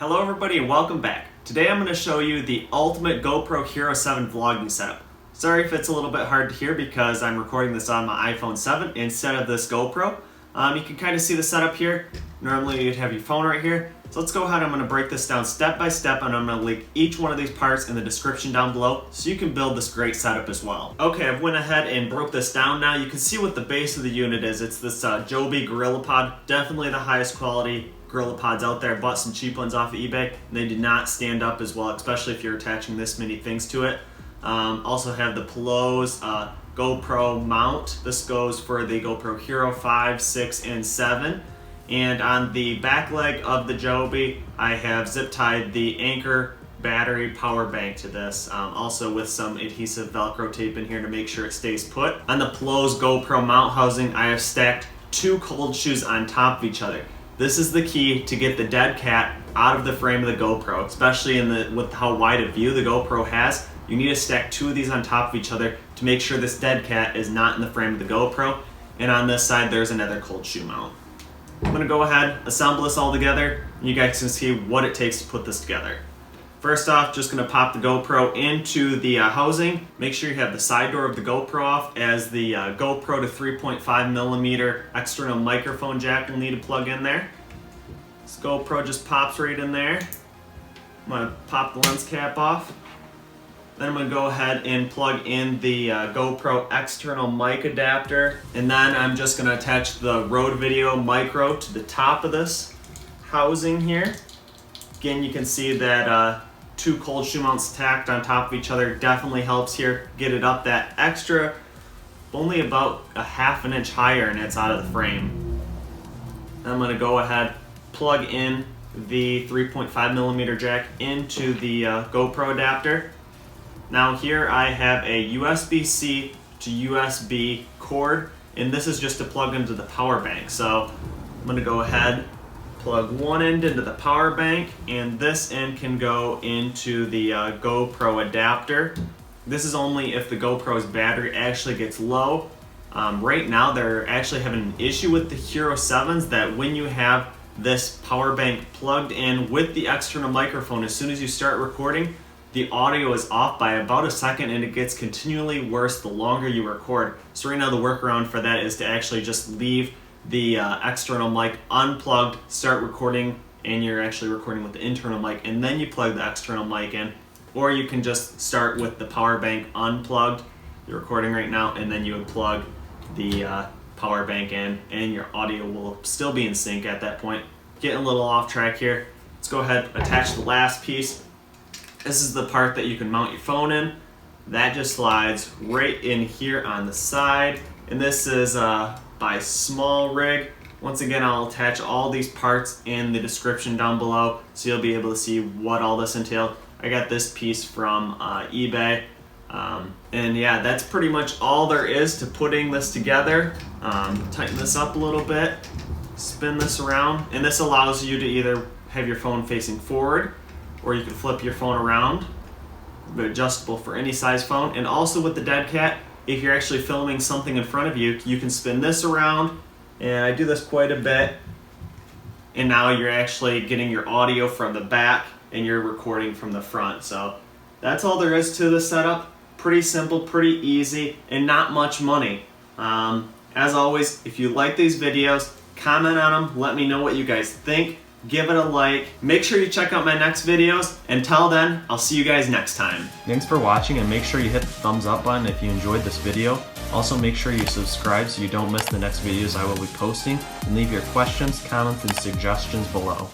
Hello everybody and welcome back. Today I'm going to show you the ultimate GoPro Hero 7 vlogging setup. Sorry if it's a little bit hard to hear because I'm recording this on my iPhone 7 instead of this GoPro. You can kind of see the setup here. Normally you'd have your phone right here. So let's go ahead, I'm going to break this down step by step and I'm going to link each one of these parts in the description down below so you can build this great setup as well. Okay, I've went ahead and broke this down now. You can see what the base of the unit is. It's this Joby Gorillapod, definitely the highest quality Gorillapods out there. Bought some cheap ones off of eBay and they did not stand up as well, especially if you're attaching this many things to it. Also have the PULUZ GoPro mount. This goes for the GoPro Hero 5, 6, and 7. And on the back leg of the Joby, I have zip tied the Anker battery power bank to this, also with some adhesive Velcro tape in here to make sure it stays put. On the PULUZ GoPro mount housing, I have stacked two cold shoes on top of each other. This is the key to get the dead cat out of the frame of the GoPro, especially with how wide a view the GoPro has. You need to stack two of these on top of each other to make sure this dead cat is not in the frame of the GoPro. And on this side, there's another cold shoe mount. I'm gonna go ahead, assemble this all together, and you guys can see what it takes to put this together. First off, just gonna pop the GoPro into the housing. Make sure you have the side door of the GoPro off, as the GoPro to 3.5mm external microphone jack will need to plug in there. This GoPro just pops right in there. I'm gonna pop the lens cap off. Then I'm going to go ahead and plug in the GoPro external mic adapter. And then I'm just going to attach the Rode Video Micro to the top of this housing here. Again, you can see that two cold shoe mounts stacked on top of each other definitely helps here. Get it up that extra, only about a ½ inch higher, and it's out of the frame. Then I'm going to go ahead, plug in the 3.5mm jack into the GoPro adapter. Now here I have a USB-C to USB cord, and this is just to plug into the power bank. So I'm going to go ahead, plug one end into the power bank, and this end can go into the GoPro adapter. This is only if the GoPro's battery actually gets low. Right now they're actually having an issue with the Hero 7s that when you have this power bank plugged in with the external microphone, as soon as you start recording, the audio is off by about a second and it gets continually worse the longer you record. So right now the workaround for that is to actually just leave the external mic unplugged, start recording, and you're actually recording with the internal mic, and then you plug the external mic in. Or you can just start with the power bank unplugged, you're recording right now, and then you would plug the power bank in and your audio will still be in sync at that point. Getting a little off track here. Let's go ahead, attach the last piece. This is the part that you can mount your phone in. That just slides right in here on the side. And this is by SmallRig. Once again, I'll attach all these parts in the description down below so you'll be able to see what all this entails. I got this piece from eBay. And yeah, that's pretty much all there is to putting this together. Tighten this up a little bit, spin this around, and this allows you to either have your phone facing forward, or you can flip your phone around, but adjustable for any size phone. And also with the dead cat, if you're actually filming something in front of you, you can spin this around, and I do this quite a bit, and now you're actually getting your audio from the back and you're recording from the front. So that's all there is to the setup. Pretty simple, pretty easy, and not much money. As always, if you like these videos, comment on them, let me know what you guys think. Give it a like. Make sure you check out my next videos. Until then, I'll see you guys next time. Thanks for watching, and make sure you hit the thumbs up button if you enjoyed this video. Also, make sure you subscribe so you don't miss the next videos I will be posting, and leave your questions, comments, and suggestions below.